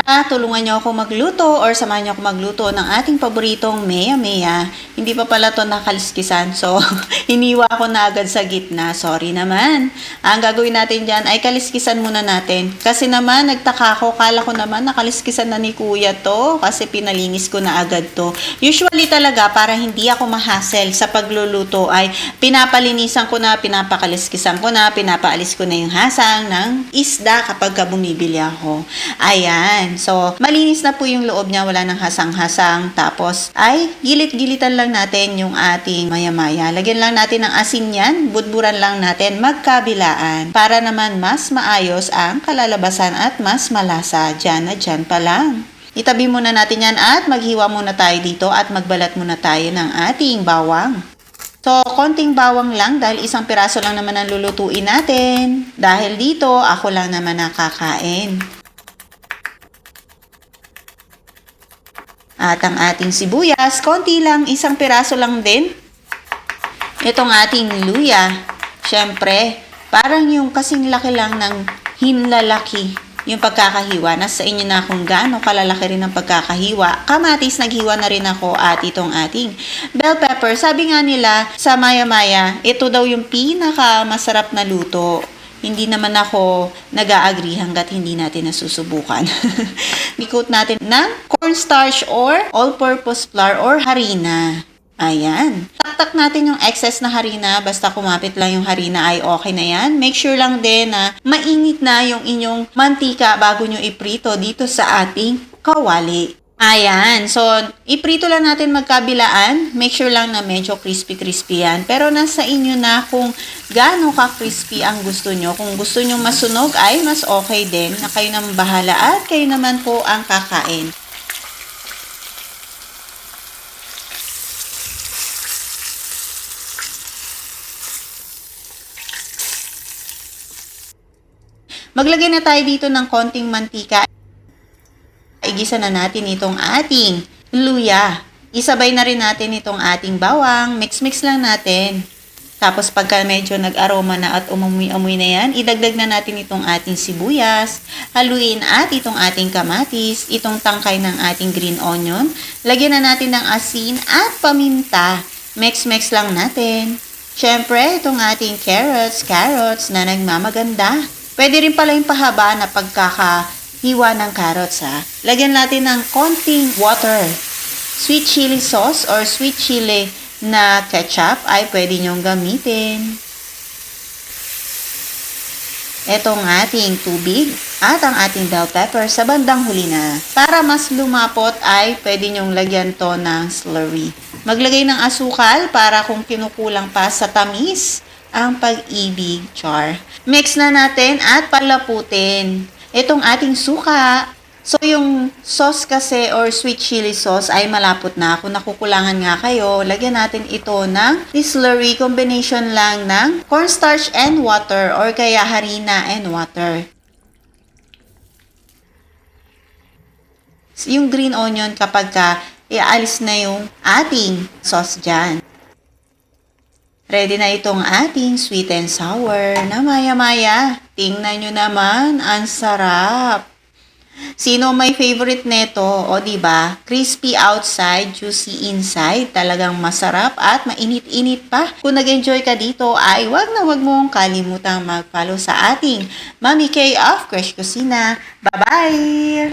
Tara, tulungan niyo ako magluto or samahan niyo ako magluto ng ating paboritong mea-mea. Hindi pa pala to nakaliskisan, so hiniwa ko na agad sa gitna. Sorry naman. Ang gagawin natin dyan ay kaliskisan muna natin. Kasi naman, nagtaka ko, kala ko naman nakaliskisan na ni kuya to kasi pinalinis ko na agad to. Usually talaga, para hindi ako mahasel sa pagluluto ay pinapalinisan ko na, pinapakaliskisan ko na, pinapaalis ko na yung hasang ng isda kapag bumibili ako. Ayan. So, malinis na po yung loob niya, wala nang hasang-hasang. Tapos, ay gilit-gilitan lang natin yung ating maya-maya. Lagyan lang natin ng asin yan, budburan lang natin magkabilaan para naman mas maayos ang kalalabasan at mas malasa. Dyan na dyan pa lang. Itabi muna natin yan at maghiwa muna tayo dito at magbalat muna tayo ng ating bawang. So, konting bawang lang dahil isang piraso lang naman ang lulutuin natin. Dahil dito, ako lang naman nakakain. At ang ating sibuyas, konti lang, isang piraso lang din. Itong ating luya, syempre, parang yung kasing laki lang ng hinlalaki yung pagkakahiwa. Nasa inyo na kung gaano kalalaki rin ang pagkakahiwa. Kamatis, naghiwa na rin ako at itong ating bell pepper. Sabi nga nila sa maya-maya, ito daw yung pinaka-masarap na luto. Hindi naman ako nag-a-agree hanggat hindi natin nasusubukan. Ikot natin ng cornstarch or all-purpose flour or harina. Ayan. Taktak natin yung excess na harina. Basta kumapit lang yung harina ay okay na yan. Make sure lang din na mainit na yung inyong mantika bago nyo iprito dito sa ating kawali. Ayan. So, iprito lang natin magkabilaan. Make sure lang na medyo crispy-crispy yan. Pero nasa inyo na kung gaano ka-crispy ang gusto nyo. Kung gusto nyo masunog ay mas okay din na kayo naman bahala at kayo naman po ang kakain. Maglagay na tayo dito ng konting mantika. Igisa na natin itong ating luya. Isabay na rin natin itong ating bawang. Mix-mix lang natin. Tapos pagka medyo nag-aroma na at umumoy-amoy na yan, idagdag na natin itong ating sibuyas. Haluin at itong ating kamatis, itong tangkay ng ating green onion. Lagyan na natin ng asin at paminta. Mix-mix lang natin. Siyempre, itong ating carrots na nagmamaganda. Pwede rin pala yung pahaba na pagkakahiwa ng carrots ha. Lagyan natin ng konting water. Sweet chili sauce or sweet chili na ketchup ay pwede nyong gamitin. Itong ating tubig at ang ating bell pepper sa bandang huli na. Para mas lumapot ay pwede nyong lagyan to ng slurry. Maglagay ng asukal para kung kinukulang pa sa tamis ang pag-ibig, char. Mix na natin at palaputin. Itong ating suka. So, yung sauce kasi or sweet chili sauce ay malapot na. Kung nakukulangan nga kayo, lagyan natin ito ng slurry combination lang ng cornstarch and water or kaya harina and water. Yung green onion kapag iaalis na yung ating sauce dyan. Ready na itong ating sweet and sour na maya-maya. Tingnan nyo naman, ang sarap. Sino may favorite neto? O diba? Crispy outside, juicy inside. Talagang masarap at mainit-init pa. Kung nag-enjoy ka dito ay wag mong kalimutang mag-follow sa ating Mami K of Crush Kusina. Bye-bye!